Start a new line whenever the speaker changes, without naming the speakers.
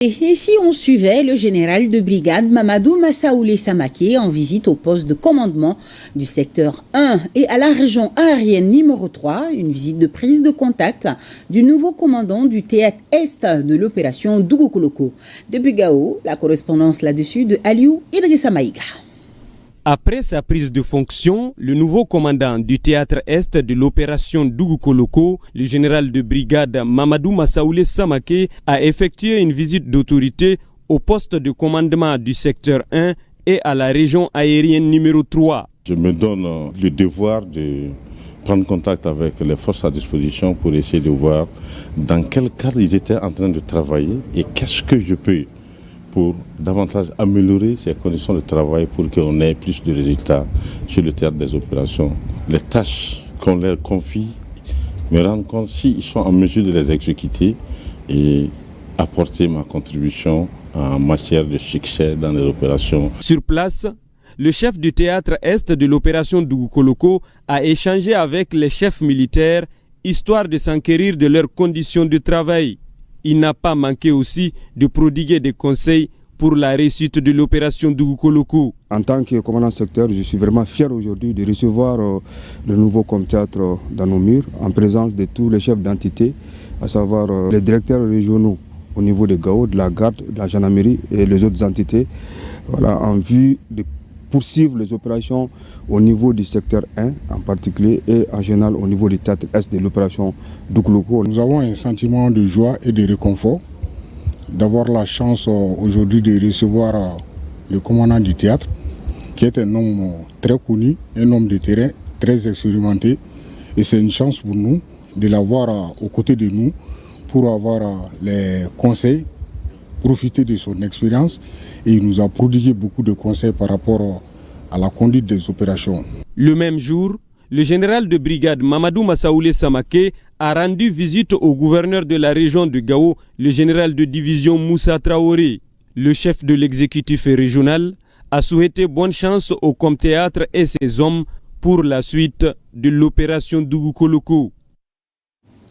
Et si on suivait le général de brigade Mamadou Massaoulé Samaké en visite au poste de commandement du secteur 1 et à la région aérienne numéro 3, une visite de prise de contact du nouveau commandant du théâtre Est de l'opération Dougoukoloko. Depuis Gao, la correspondance là-dessus de Aliou Idrissa Maïga.
Après sa prise de fonction, le nouveau commandant du théâtre Est de l'opération Dougoukoloko, le général de brigade Mamadou Massaoulé Samaké, a effectué une visite d'autorité au poste de commandement du secteur 1 et à la région aérienne numéro 3.
Je me donne le devoir de prendre contact avec les forces à disposition pour essayer de voir dans quel cadre ils étaient en train de travailler et qu'est-ce que je peux pour davantage améliorer ces conditions de travail pour qu'on ait plus de résultats sur le théâtre des opérations. Les tâches qu'on leur confie, me rendre compte s'ils sont en mesure de les exécuter et apporter ma contribution en matière de succès dans les opérations.
Sur place, le chef du théâtre Est de l'opération Dougoukoloko a échangé avec les chefs militaires histoire de s'enquérir de leurs conditions de travail. Il n'a pas manqué aussi de prodiguer des conseils pour la réussite de l'opération Dougoukoloko.
En tant que commandant secteur, je suis vraiment fier aujourd'hui de recevoir le nouveau com-théâtre dans nos murs, en présence de tous les chefs d'entité, à savoir les directeurs régionaux au niveau de Gao, de la garde, de la gendarmerie et les autres entités, voilà, en vue de poursuivre les opérations au niveau du secteur 1 en particulier et en général au niveau du théâtre Est de l'opération Dougoukoloko.
Nous avons un sentiment de joie et de réconfort d'avoir la chance aujourd'hui de recevoir le commandant du théâtre, qui est un homme très connu, un homme de terrain très expérimenté. Et c'est une chance pour nous de l'avoir aux côtés de nous pour avoir les conseils, profiter de son expérience. Et il nous a prodigué beaucoup de conseils par rapport à la conduite des opérations.
Le même jour, le général de brigade Mamadou Massaoulé Samaké a rendu visite au gouverneur de la région de Gao, le général de division Moussa Traoré. Le chef de l'exécutif régional a souhaité bonne chance au com-théâtre et ses hommes pour la suite de l'opération Dougoukoloko.